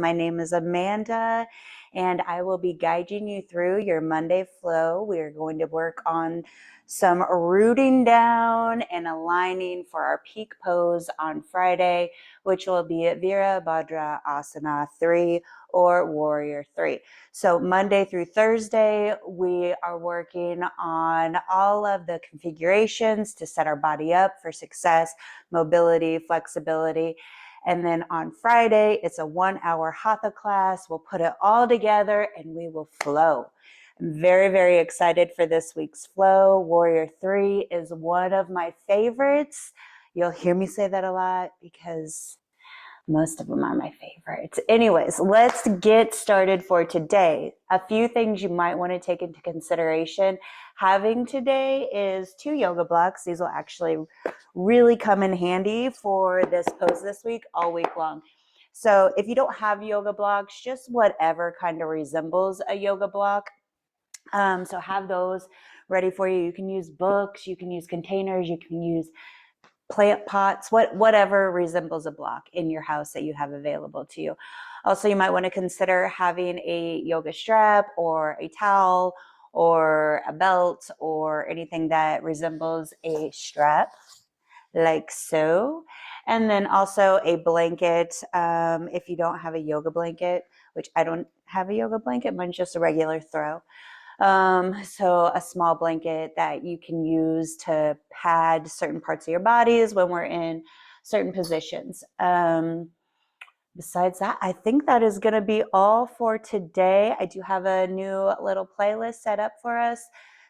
My name is Amanda, and I will be guiding you through your Monday flow. We are going to work on some rooting down and aligning for our peak pose on Friday, which will be at Virabhadra Asana 3 or Warrior 3. So Monday through Thursday, we are working on all of the configurations to set our body up for success, mobility, flexibility. And then on Friday, it's a 1-hour Hatha class. We'll put it all together and we will flow. I'm very, very excited for this week's flow. Warrior 3 is one of my favorites. You'll hear me say that a lot because most of them are my favorites. Anyways, let's get started for today. A few things you might want to take into consideration having today is 2 yoga blocks. These will actually really come in handy for this pose this week, all week long. So if you don't have yoga blocks, just whatever kind of resembles a yoga block. So have those ready for you. You can use books, you can use containers, you can use plant pots, whatever resembles a block in your house that you have available to you. Also, you might want to consider having a yoga strap or a towel or a belt or anything that resembles a strap, like so. And then also a blanket, if you don't have a yoga blanket, which I don't have a yoga blanket, mine's just a regular throw. So a small blanket that you can use to pad certain parts of your bodies when we're in certain positions. Besides that, I think that is going to be all for today. I do have a new little playlist set up for us.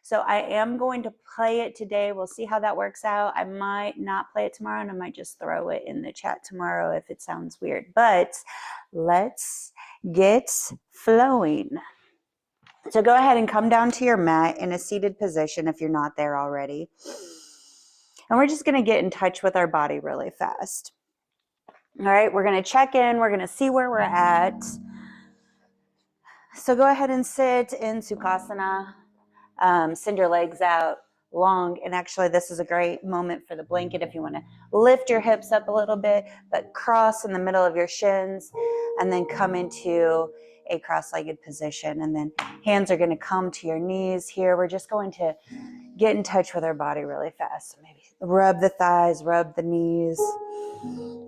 So I am going to play it today. We'll see how that works out. I might not play it tomorrow, and I might just throw it in the chat tomorrow if it sounds weird. But let's get flowing. So go ahead and come down to your mat in a seated position if you're not there already. And we're just going to get in touch with our body really fast. All right, we're going to check in. We're going to see where we're at. So go ahead and sit in Sukhasana. Send your legs out long. And actually, this is a great moment for the blanket if you want to lift your hips up a little bit, but cross in the middle of your shins and then come into a cross-legged position. And then hands are going to come to your knees here. We're just going to get in touch with our body really fast. So maybe rub the thighs, rub the knees,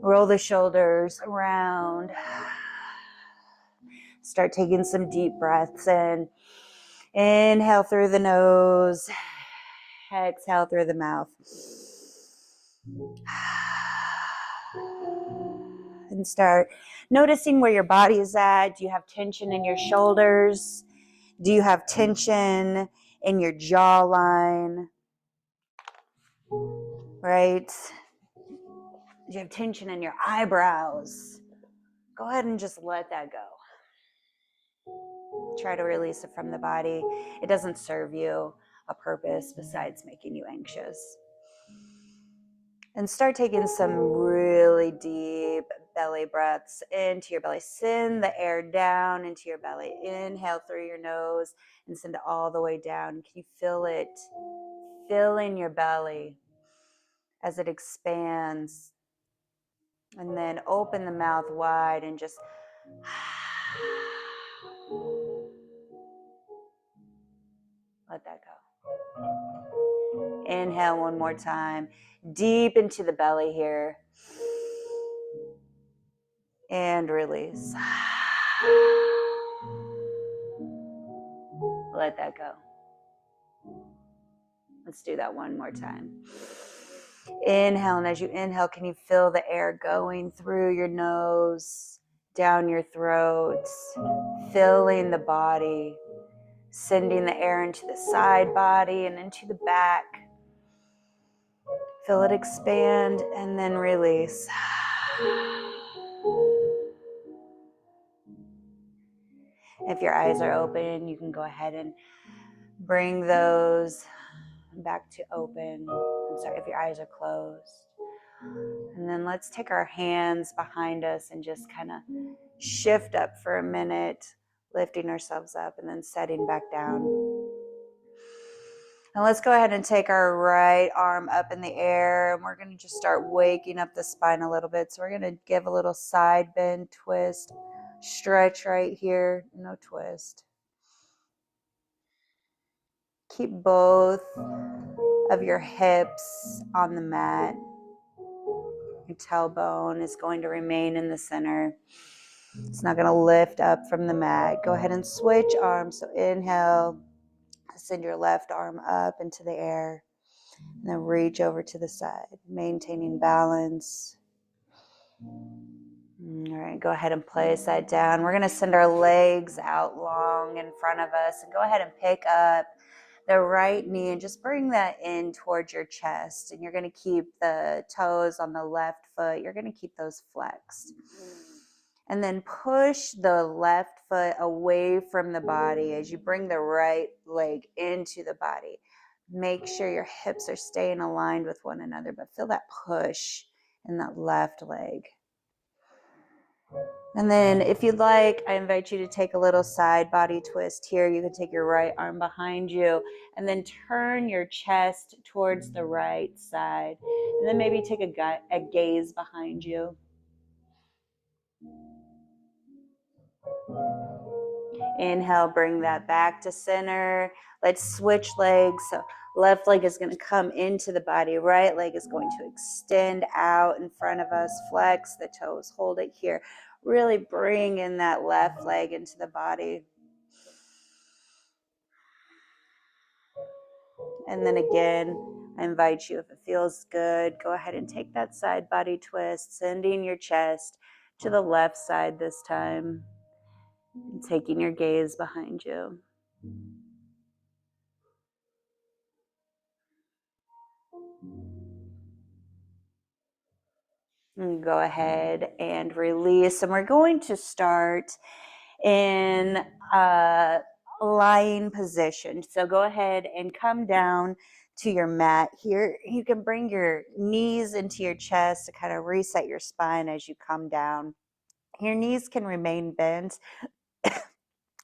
roll the shoulders around. Start taking some deep breaths in. Inhale through the nose. Exhale through the mouth. And start noticing where your body is at. Do you have tension in your shoulders? Do you have tension in your jawline? Right? Do you have tension in your eyebrows? Go ahead and just let that go. Try to release it from the body. It doesn't serve you a purpose besides making you anxious. And start taking some really deep belly breaths into your belly. Send the air down into your belly. Inhale through your nose and send it all the way down. Can you feel it filling your belly as it expands? And then open the mouth wide and just let that go. Inhale one more time. Deep into the belly here. And release. Let that go. Let's do that one more time. Inhale, and as you inhale, can you feel the air going through your nose, down your throat, filling the body, sending the air into the side body and into the back. Feel it expand and then release. If your eyes are open, you can go ahead and bring those back to open. I'm sorry, if your eyes are closed. And then let's take our hands behind us and just kind of shift up for a minute, lifting ourselves up and then setting back down. And let's go ahead and take our right arm up in the air, and we're going to just start waking up the spine a little bit. So we're going to give a little side bend twist Stretch right here, no twist. Keep both of your hips on the mat. Your tailbone is going to remain in the center. It's not going to lift up from the mat. Go ahead and switch arms. So inhale, send your left arm up into the air, and then reach over to the side, maintaining balance. All right, go ahead and place that down. We're going to send our legs out long in front of us, and go ahead and pick up the right knee and just bring that in towards your chest. And you're going to keep the toes on the left foot. You're going to keep those flexed. And then push the left foot away from the body as you bring the right leg into the body. Make sure your hips are staying aligned with one another, but feel that push in that left leg. And then if you'd like, I invite you to take a little side body twist here. You can take your right arm behind you and then turn your chest towards the right side. And then maybe take a gaze behind you. Inhale, bring that back to center. Let's switch legs. So left leg is going to come into the body. Right leg is going to extend out in front of us. Flex the toes. Hold it here. Really bring in that left leg into the body. And then again, I invite you, if it feels good, go ahead and take that side body twist, sending your chest to the left side this time, and taking your gaze behind you. And go ahead and release. And we're going to start in a lying position. So go ahead and come down to your mat here. You can bring your knees into your chest to kind of reset your spine as you come down. Your knees can remain bent.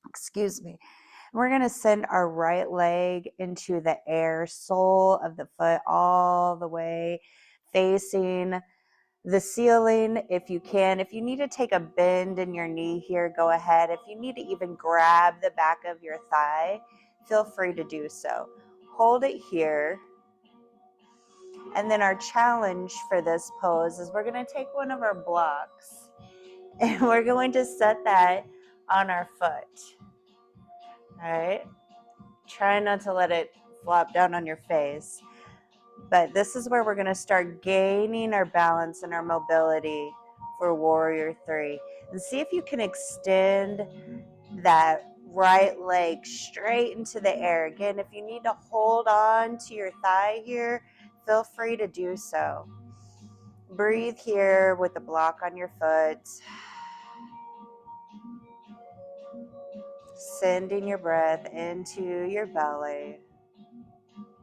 Excuse me. We're going to send our right leg into the air, sole of the foot all the way facing the ceiling if you can. If you need to take a bend in your knee here, go ahead. If you need to even grab the back of your thigh, feel free to do so. Hold it here. And then our challenge for this pose is we're going to take one of our blocks and we're going to set that on our foot. All right. Try not to let it flop down on your face. But this is where we're going to start gaining our balance and our mobility for Warrior 3. And see if you can extend that right leg straight into the air. Again, if you need to hold on to your thigh here, feel free to do so. Breathe here with the block on your foot. Sending your breath into your belly,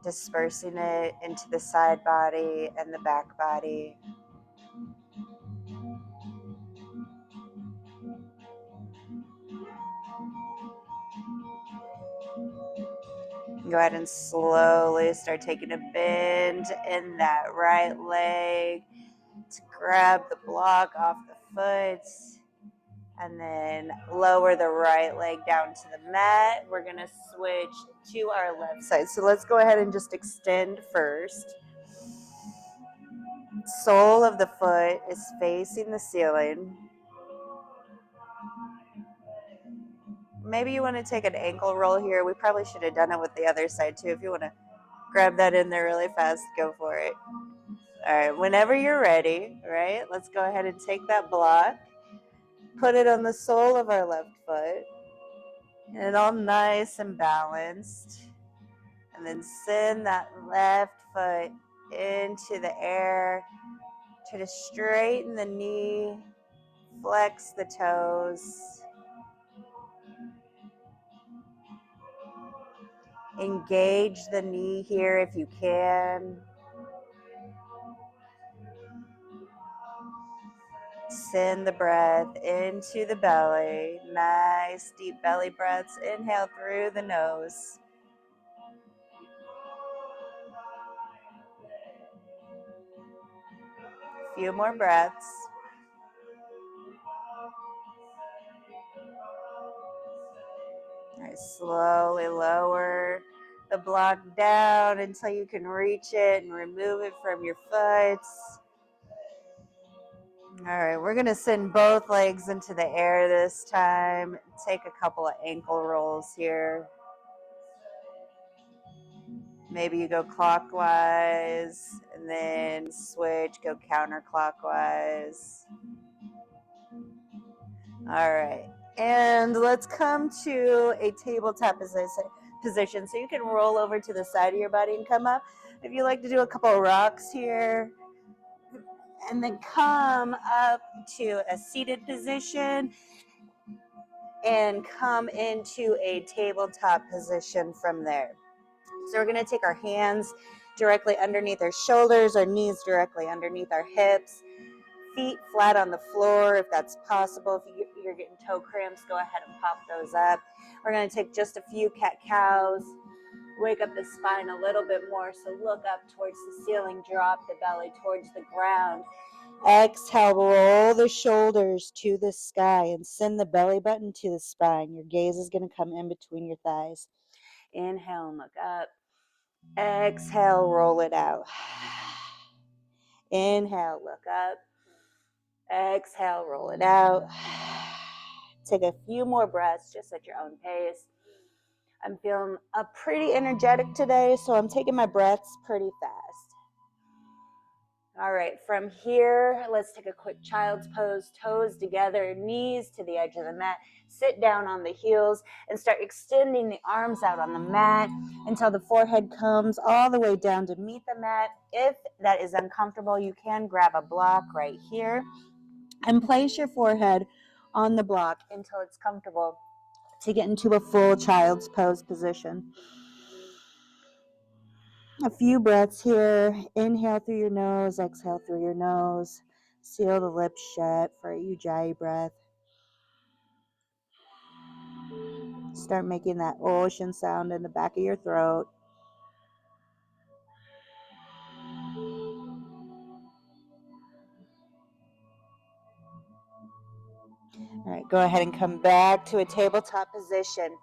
dispersing it into the side body and the back body. Go ahead and slowly start taking a bend in that right leg to grab the block off the foot. And then lower the right leg down to the mat. We're going to switch to our left side. So let's go ahead and just extend first. Sole of the foot is facing the ceiling. Maybe you want to take an ankle roll here. We probably should have done it with the other side too. If you want to grab that in there really fast, go for it. All right, whenever you're ready, right? Let's go ahead and take that block, put it on the sole of our left foot, and it all nice and balanced. And then send that left foot into the air. Try to straighten the knee, flex the toes. Engage the knee here if you can. Send the breath into the belly. Nice deep belly breaths. Inhale through the nose. A few more breaths. All right, slowly lower the block down until you can reach it and remove it from your foot. All right, we're going to send both legs into the air this time. Take a couple of ankle rolls here. Maybe you go clockwise and then switch, go counterclockwise. All right, and let's come to a tabletop position. So you can roll over to the side of your body and come up. If you like to do a couple of rocks here, and then come up to a seated position and come into a tabletop position from there. So we're going to take our hands directly underneath our shoulders, our knees directly underneath our hips, feet flat on the floor if that's possible. If you're getting toe cramps, go ahead and pop those up. We're going to take just a few cat-cows, wake up the spine a little bit more. So look up towards the ceiling, drop the belly towards the ground. Exhale, roll the shoulders to the sky and send the belly button to the spine. Your gaze is going to come in between your thighs. Inhale and look up. Exhale, roll it out. Inhale, look up. Exhale, roll it out. Take a few more breaths just at your own pace. I'm feeling pretty energetic today, so I'm taking my breaths pretty fast. All right, from here, let's take a quick child's pose, toes together, knees to the edge of the mat. Sit down on the heels and start extending the arms out on the mat until the forehead comes all the way down to meet the mat. If that is uncomfortable, you can grab a block right here and place your forehead on the block until it's comfortable to get into a full child's pose position. A few breaths here. Inhale through your nose, exhale through your nose. Seal the lips shut for a Ujjayi breath. Start making that ocean sound in the back of your throat. All right, go ahead and come back to a tabletop position.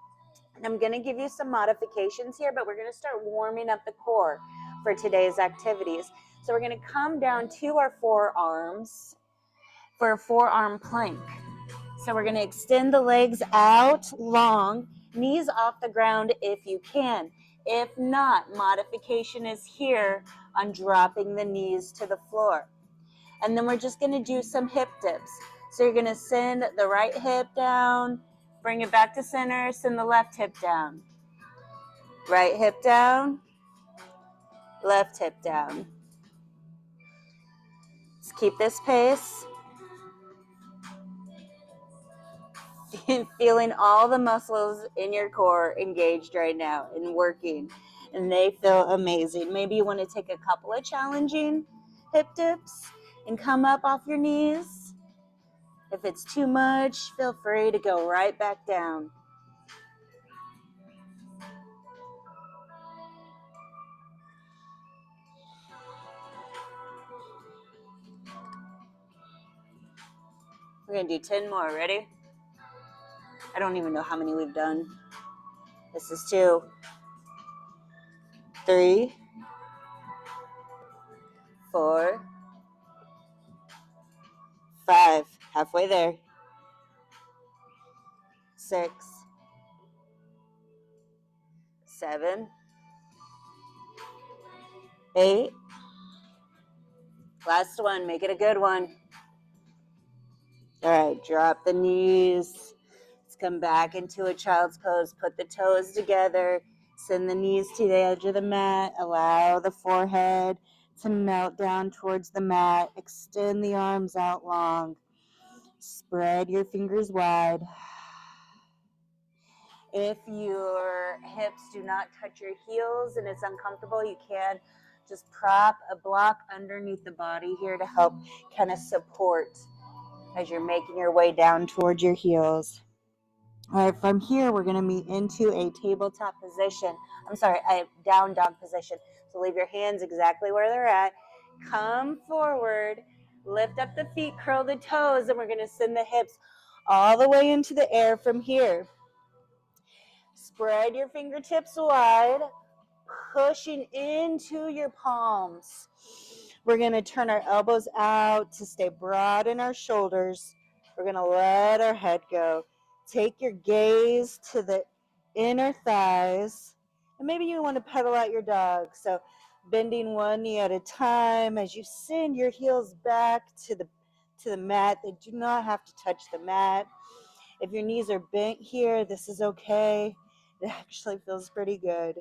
I'm going to give you some modifications here, but we're going to start warming up the core for today's activities. So we're going to come down to our forearms for a forearm plank. So we're going to extend the legs out long, knees off the ground if you can. If not, modification is here on dropping the knees to the floor. And then we're just going to do some hip dips. So you're going to send the right hip down, bring it back to center, send the left hip down. Right hip down, left hip down. Let's keep this pace. Feeling all the muscles in your core engaged right now and working. And they feel amazing. Maybe you want to take a couple of challenging hip dips and come up off your knees. If it's too much, feel free to go right back down. We're going to do 10 more. Ready? I don't even know how many we've done. This is 2, 3, 4, 5. Halfway there. 6, 7, 8. Last one. Make it a good one. All right, drop the knees. Let's come back into a child's pose. Put the toes together. Send the knees to the edge of the mat. Allow the forehead to melt down towards the mat. Extend the arms out long. Spread your fingers wide. If your hips do not touch your heels and it's uncomfortable, you can just prop a block underneath the body here to help kind of support as you're making your way down towards your heels. All right, from here, we're going to meet into a tabletop position. A down dog position. So leave your hands exactly where they're at. Come forward, lift up the feet, curl the toes, and we're going to send the hips all the way into the air from here. Spread your fingertips wide, pushing into your palms. We're going to turn our elbows out to stay broad in our shoulders. We're going to let our head go. Take your gaze to the inner thighs. And maybe you want to pedal out your dog. So bending one knee at a time as you send your heels back to the mat. They do not have to touch the mat. If your knees are bent here, this is okay. It actually feels pretty good.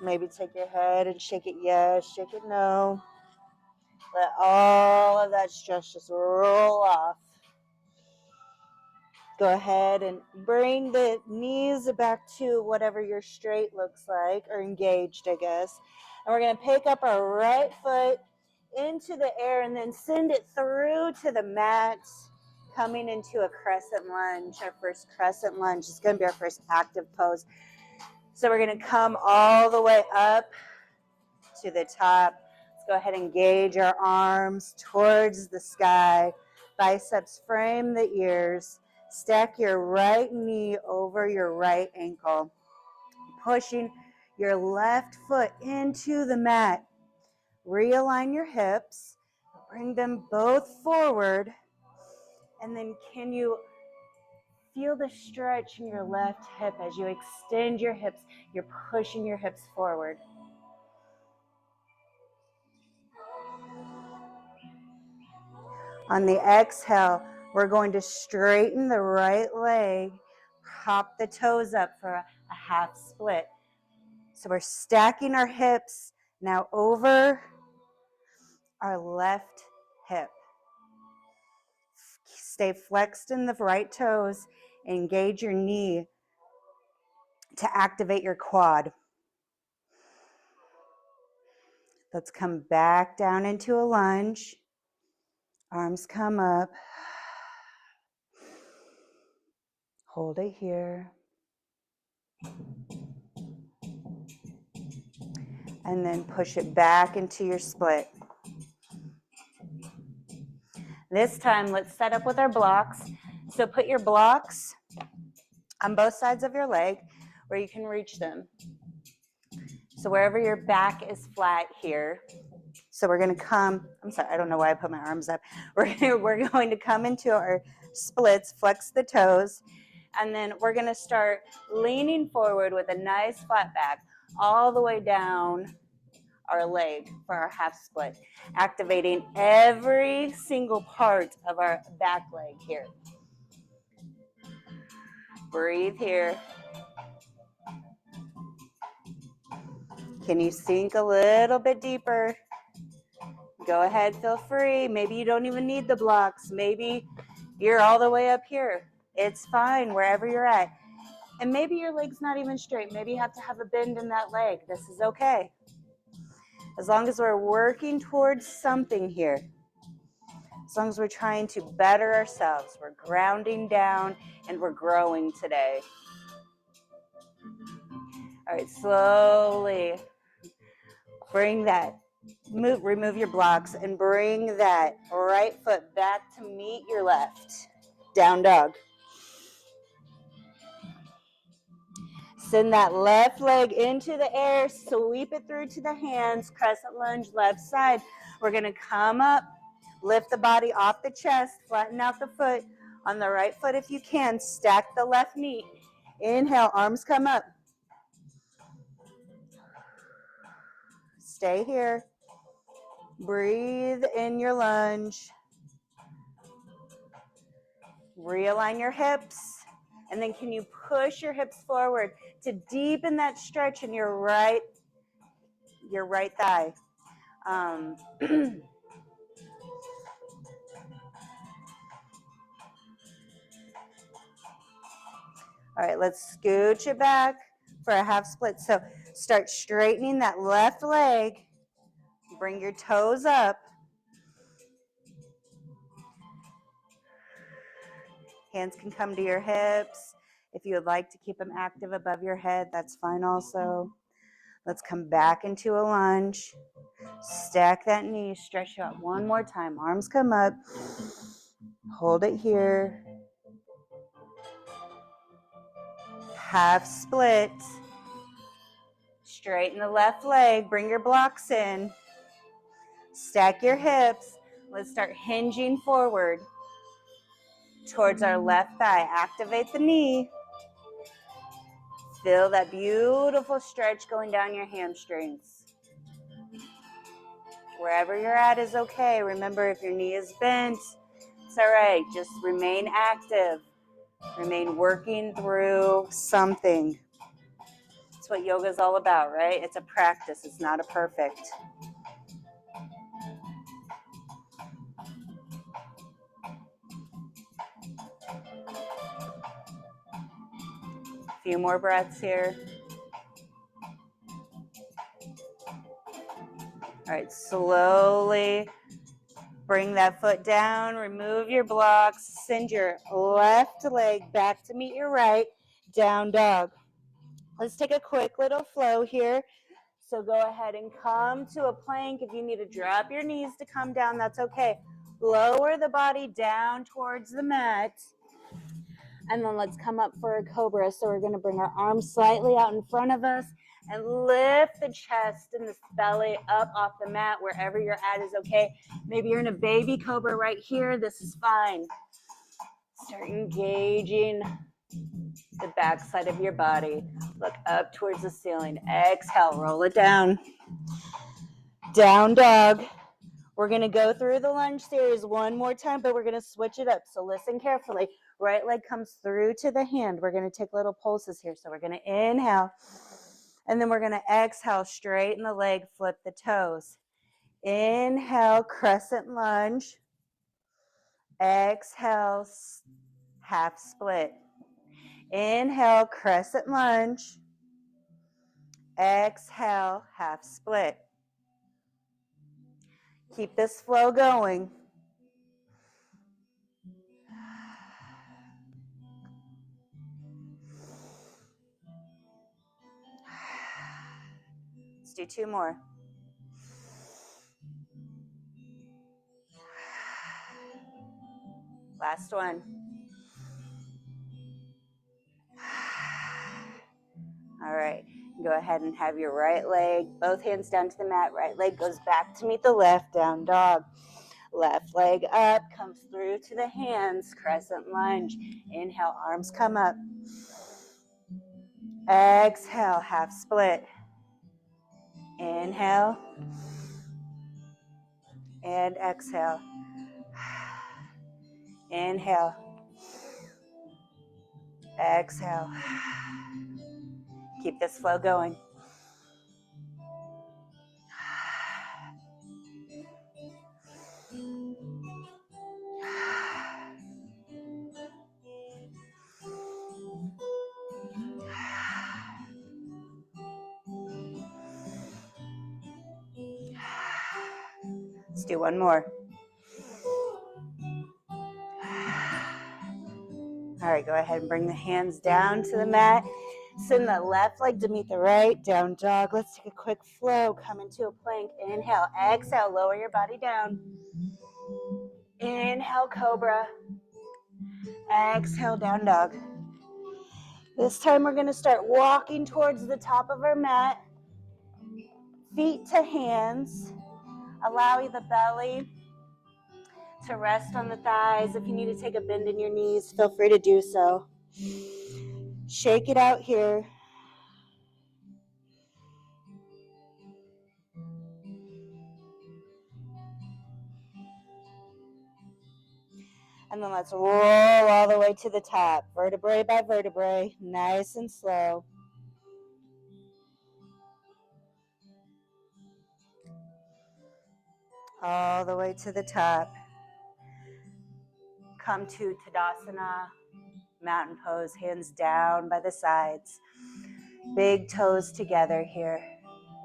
Maybe take your head and shake it yes, shake it no. Let all of that stress just roll off. Go ahead and bring the knees back to whatever your straight looks like, or engaged, I guess. And we're going to pick up our right foot into the air and then send it through to the mat, coming into a crescent lunge. Our first crescent lunge is going to be our first active pose. So we're going to come all the way up to the top. Let's go ahead and engage our arms towards the sky. Biceps frame the ears. Stack your right knee over your right ankle. Pushing your left foot into the mat. Realign your hips. Bring them both forward. And then can you feel the stretch in your left hip as you extend your hips? You're pushing your hips forward. On the exhale, we're going to straighten the right leg, pop the toes up for a half split. So we're stacking our hips now over our left hip. Stay flexed in the right toes. Engage your knee to activate your quad. Let's come back down into a lunge. Arms come up. Hold it here. And then push it back into your split. This time, let's set up with our blocks. So put your blocks on both sides of your leg where you can reach them. So wherever your back is flat here. So we're going to come, I'm sorry, I don't know why I put my arms up. We're going to come into our splits, flex the toes, and then we're going to start leaning forward with a nice flat back all the way down our leg for our half split, activating every single part of our back leg here. Breathe here. Can you sink a little bit deeper? Go ahead, feel free. Maybe you don't even need the blocks. Maybe you're all the way up here. It's fine wherever you're at. And maybe your leg's not even straight. Maybe you have to have a bend in that leg. This is okay. As long as we're working towards something here. As long as we're trying to better ourselves. We're grounding down and we're growing today. All right, slowly bring that. Remove your blocks and bring that right foot back to meet your left. Down dog. Send that left leg into the air, sweep it through to the hands, crescent lunge, left side. We're gonna come up, lift the body off the chest, flatten out the foot. On the right foot if you can, stack the left knee. Inhale, arms come up. Stay here. Breathe in your lunge. Realign your hips. And then can you push your hips forward to deepen that stretch in your right thigh. All right, let's scooch it back for a half split. So start straightening that left leg. Bring your toes up. Hands can come to your hips. If you would like to keep them active above your head, that's fine also. Let's come back into a lunge. Stack that knee, stretch out one more time. Arms come up. Hold it here. Half split. Straighten the left leg. Bring your blocks in. Stack your hips. Let's start hinging forward towards our left thigh. Activate the knee. Feel that beautiful stretch going down your hamstrings. Wherever you're at is okay. Remember, if your knee is bent, it's all right. Just remain active. Remain working through something. That's what yoga is all about, right? It's a practice. It's not a perfect. A few more breaths here. All right, slowly bring that foot down, remove your blocks, send your left leg back to meet your right, down dog. Let's take a quick little flow here. So go ahead and come to a plank. If you need to drop your knees to come down, that's okay. Lower the body down towards the mat. And then let's come up for a cobra. So we're going to bring our arms slightly out in front of us and lift the chest and the belly up off the mat. Wherever you're at is okay. Maybe you're in a baby cobra right here. This is fine. Start engaging the back side of your body. Look up towards the ceiling. Exhale, roll it down. Down dog. We're going to go through the lunge series one more time, but we're going to switch it up. So listen carefully. Right leg comes through to the hand. We're going to take little pulses here. So we're going to inhale, and then we're going to exhale, straighten the leg, flip the toes. Inhale, crescent lunge. Exhale, half split. Inhale, crescent lunge. Exhale, half split. Keep this flow going. Let's do two more. Last one. All right, go ahead and have your right leg, both hands down to the mat. Right leg goes back to meet the left, down dog. Left leg up, comes through to the hands, crescent lunge. Inhale, arms come up. Exhale, half split. Inhale and exhale. Inhale. Exhale. Keep this flow going. Let's do one more. All right, go ahead and bring the hands down to the mat. Send the left leg to meet the right, down dog. Let's take a quick flow. Come into a plank. Inhale, exhale, lower your body down. Inhale, cobra. Exhale, down dog. This time we're going to start walking towards the top of our mat. Feet to hands. Allow the belly to rest on the thighs. If you need to take a bend in your knees, feel free to do so. Shake it out here. And then let's roll all the way to the top, vertebrae by vertebrae, nice and slow. All the way to the top. Come to Tadasana, mountain pose, hands down by the sides. Big toes together here.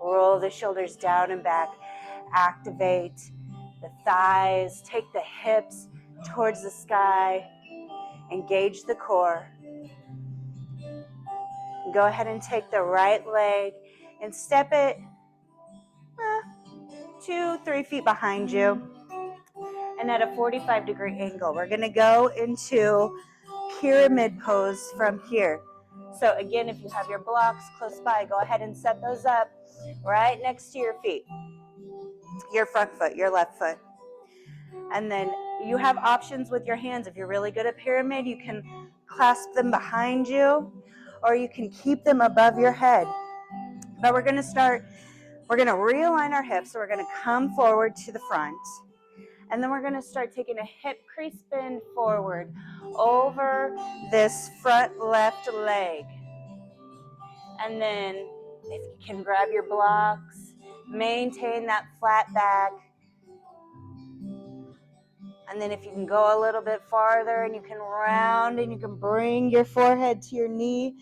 Roll the shoulders down and back. Activate the thighs. Take the hips towards the sky. Engage the core. Go ahead and take the right leg and step it 2-3 feet behind you. and at a 45-degree angle. We're going to go into pyramid pose from here. So again, if you have your blocks close by, go ahead and set those up right next to your feet, your front foot, your left foot. And then you have options with your hands. If you're really good at pyramid, you can clasp them behind you, or you can keep them above your head. But we're going to realign our hips. So we're going to come forward to the front. And then we're going to start taking a hip crease bend forward over this front left leg. And then if you can grab your blocks, maintain that flat back. And then if you can go a little bit farther and you can round and you can bring your forehead to your knee,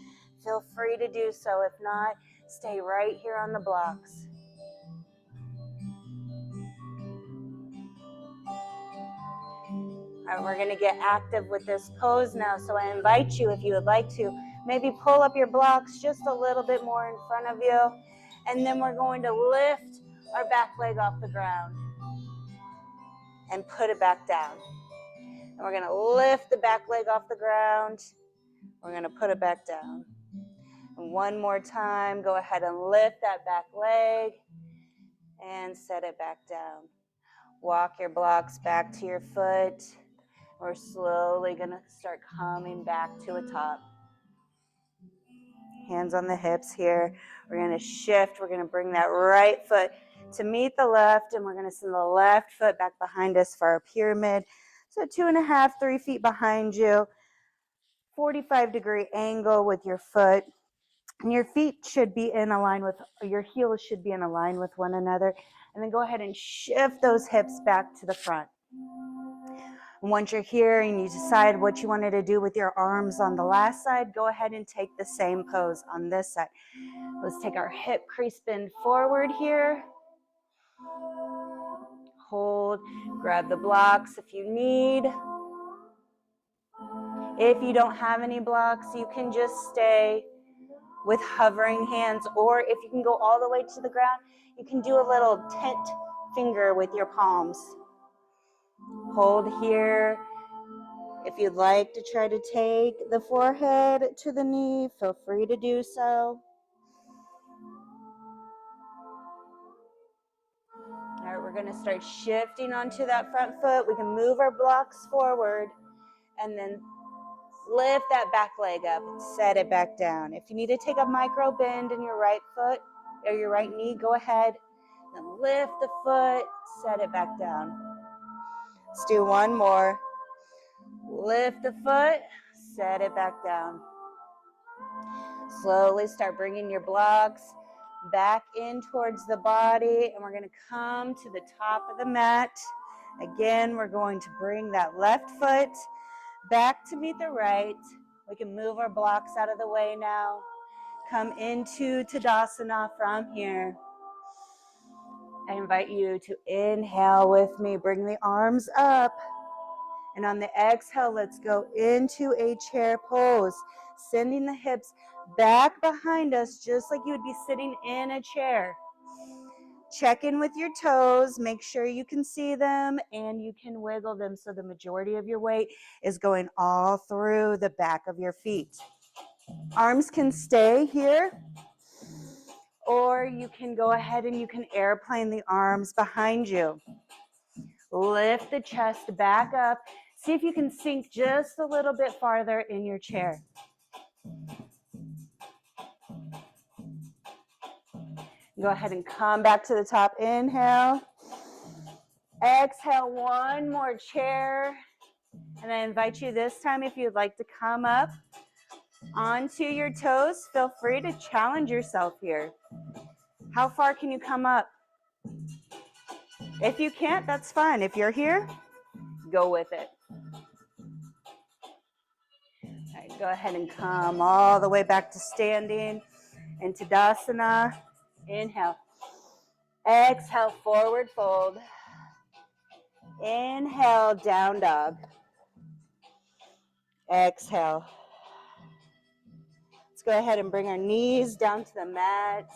feel free to do so. If not, stay right here on the blocks. All right, we're going to get active with this pose now. So I invite you, if you would like to, maybe pull up your blocks just a little bit more in front of you. And then we're going to lift our back leg off the ground and put it back down. And we're going to lift the back leg off the ground. We're going to put it back down. And one more time, go ahead and lift that back leg and set it back down. Walk your blocks back to your foot. We're slowly going to start coming back to a top. Hands on the hips here. We're going to shift. We're going to bring that right foot to meet the left, and we're going to send the left foot back behind us for our pyramid. So 2.5, 3 feet behind you. 45-degree angle with your foot. And your feet should be in a line with, your heels should be in a line with one another. And then go ahead and shift those hips back to the front. And once you're here and you decide what you wanted to do with your arms on the last side, go ahead and take the same pose on this side. Let's take our hip crease bend forward here. Hold, grab the blocks if you need. If you don't have any blocks, you can just stay with hovering hands, or if you can go all the way to the ground, you can do a little tent finger with your palms. Hold here. If you'd like to try to take the forehead to the knee, feel free to do so. All right, we're going to start shifting onto that front foot. We can move our blocks forward and then lift that back leg up and set it back down. If you need to take a micro bend in your right foot or your right knee, go ahead and lift the foot, set it back down. Let's do one more. Lift the foot, set it back down. Slowly start bringing your blocks back in towards the body, and we're going to come to the top of the mat. Again, we're going to bring that left foot back to meet the right. We can move our blocks out of the way now. Come into Tadasana from here. I invite you to inhale with me. Bring the arms up. And on the exhale, let's go into a chair pose. Sending the hips back behind us, just like you would be sitting in a chair. Check in with your toes. Make sure you can see them and you can wiggle them so the majority of your weight is going all through the back of your feet. Arms can stay here, or you can go ahead and you can airplane the arms behind you. Lift the chest back up. See if you can sink just a little bit farther in your chair. Go ahead and come back to the top. Inhale. Exhale, one more chair. And I invite you this time, if you'd like to come up onto your toes, feel free to challenge yourself here. How far can you come up? If you can't, that's fine. If you're here, go with it. All right, go ahead and come all the way back to standing in Tadasana. Inhale. Exhale, forward fold. Inhale, down dog. Exhale. Let's go ahead and bring our knees down to the mat.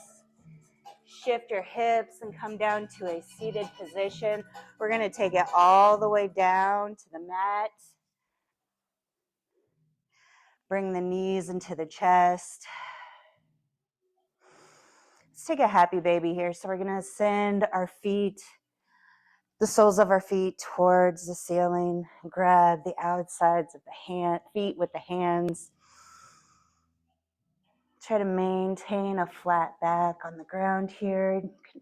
shift your hips and come down to a seated position. We're going to take it all the way down to the mat. Bring the knees into the chest. Let's take a happy baby here. So we're going to send our feet, the soles of our feet towards the ceiling. Grab the outsides of the feet with the hands. Try to maintain a flat back on the ground here. You can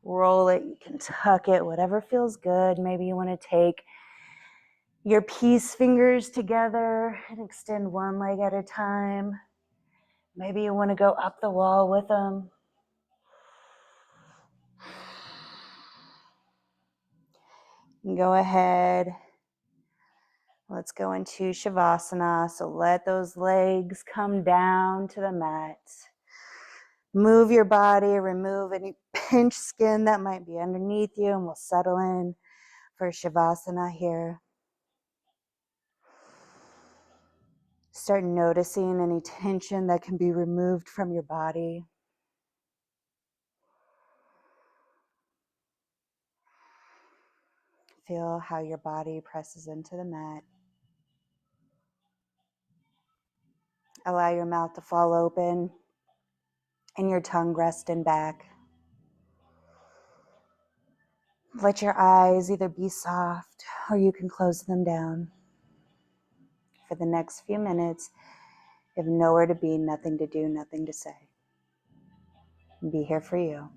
roll it, you can tuck it, whatever feels good. Maybe you want to take your peace fingers together and extend one leg at a time. Maybe you want to go up the wall with them. Go ahead. Let's go into Shavasana. So let those legs come down to the mat. Move your body, remove any pinched skin that might be underneath you, and we'll settle in for Shavasana here. Start noticing any tension that can be removed from your body. Feel how your body presses into the mat. Allow your mouth to fall open and your tongue resting back. Let your eyes either be soft or you can close them down. For the next few minutes, you have nowhere to be, nothing to do, nothing to say. Be here for you.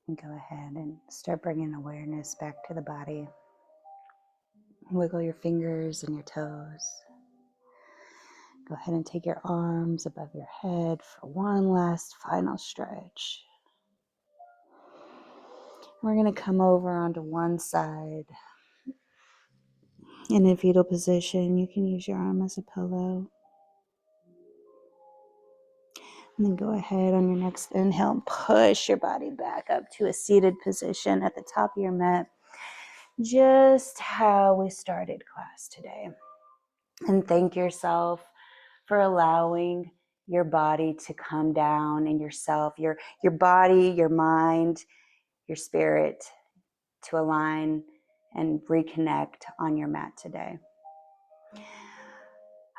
And go ahead and start bringing awareness back to the body. Wiggle your fingers and your toes. Go ahead and take your arms above your head for one last final stretch. We're going to come over onto one side. In a fetal position, you can use your arm as a pillow. And then go ahead on your next inhale and push your body back up to a seated position at the top of your mat. Just how we started class today. And thank yourself for allowing your body to come down and yourself, your body, your mind, your spirit to align and reconnect on your mat today.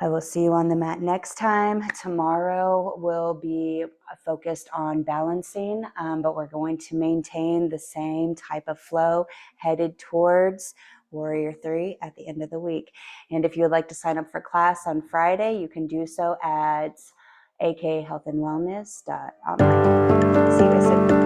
I will see you on the mat next time. Tomorrow will be focused on balancing, but we're going to maintain the same type of flow headed towards Warrior 3 at the end of the week. And if you would like to sign up for class on Friday, you can do so at akhealthandwellness.online. See you guys soon.